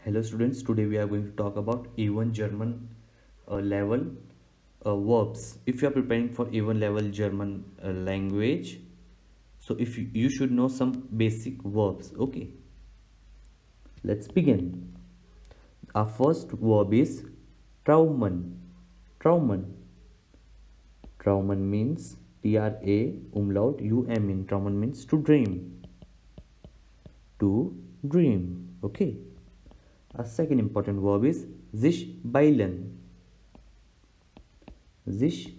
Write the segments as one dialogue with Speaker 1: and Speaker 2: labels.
Speaker 1: Hello students, today we are going to talk about A1 German level verbs. If you are preparing for A1 level German language, so if you should know some basic verbs. Okay, let's begin. Our first verb is traumen. Traumen. Traumen means T-R-A umlaut U-M-N. Traumen means to dream. To dream. Okay. A second important verb is sich beilen. Sich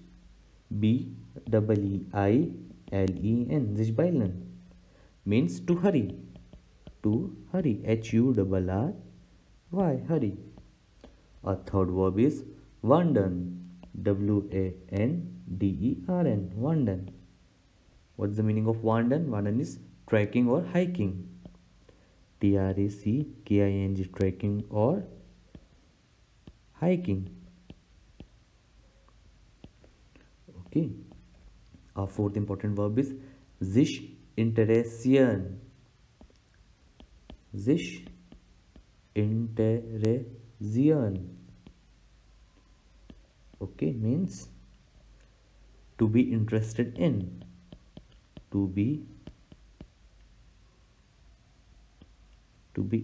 Speaker 1: B-E-I-L-E-N. Sich beilen means to hurry. To hurry. H-U-R-R-Y. Hurry. A third verb is wandern. W-A-N-D-E-R-N. Wandern. What's the meaning of wandern? Wandern is trekking or hiking. T-R-A-C-K-I-N-G, trekking or hiking. Okay. Our fourth important verb is sich interessieren. Sich interessieren. Okay, means to be interested in. To be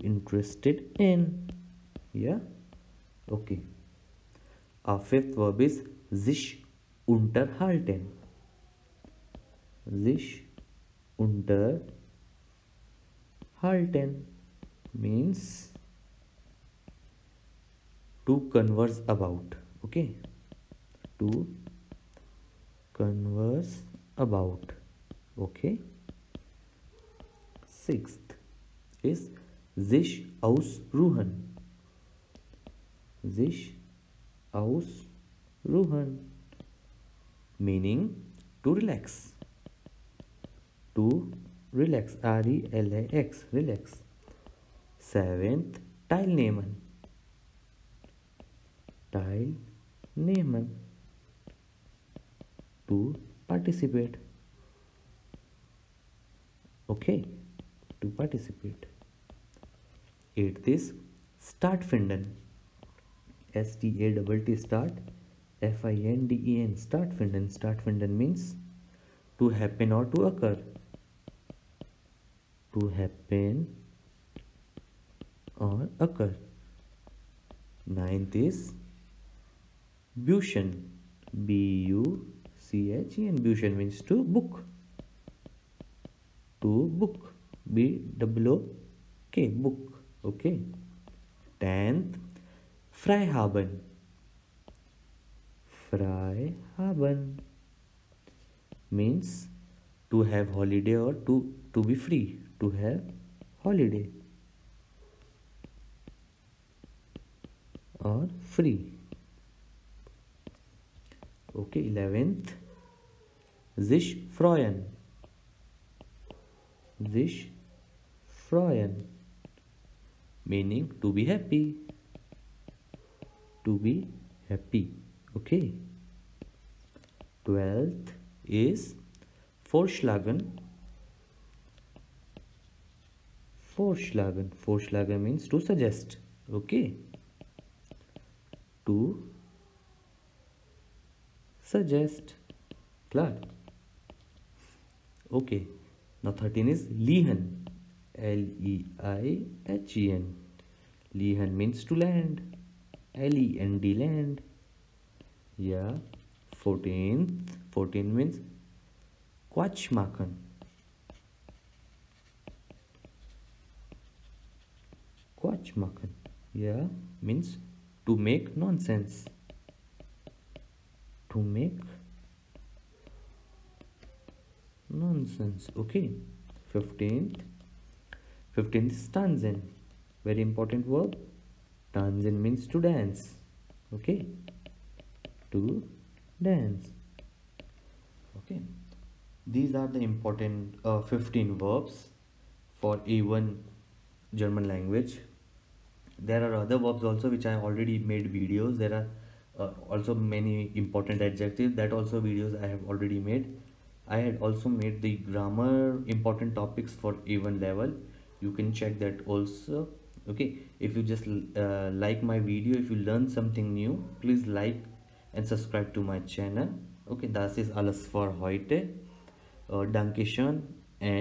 Speaker 1: interested in. Yeah. Okay. Our fifth verb is sich unterhalten. Sich unterhalten means to converse about. Okay, to converse about. Okay. Sixth is sich ausruhen. Sich ausruhen meaning to relax. To relax. R-E-L-A-X. Relax. Seventh, teilnehmen. Teilnehmen. To participate. Okay. To participate. Eighth is stattfinden. S-T-A-T-T start F-I-N-D-E-N. Stattfinden. Stattfinden means to happen or to occur. To happen or occur. Ninth is buchen. B-U-C-H-E-N. Buchen means to book. To book. B-O-O-K. Book. Okay. 10th, freihaben. Freihaben means to have holiday or to be free. To have holiday or free. Okay. 11th, sich freuen. Sich freuen meaning to be happy. To be happy. Okay. 12th is vorschlagen. Vorschlagen. Vorschlagen means to suggest. Okay. To suggest. Clear? Okay. Now 13 is liehen. L-E-I-H-E-N. Liehen means to land. L-E-N-D, land. Yeah. 14 means Quatsch machen. Quatsch machen. Yeah. Means to make nonsense. To make nonsense. Okay. 15th is tanzen. Very important verb. Tanzen means to dance. Okay. To dance. Okay. These are the important 15 verbs for A1 German language. There are other verbs also which I already made videos. There are also many important adjectives that also videos I have already made. I had also made the grammar important topics for A1 level. You can check that also. Okay, if you just like my video, if you learn something new, please like and subscribe to my channel. Okay, das ist alles für heute. Dankeschön. And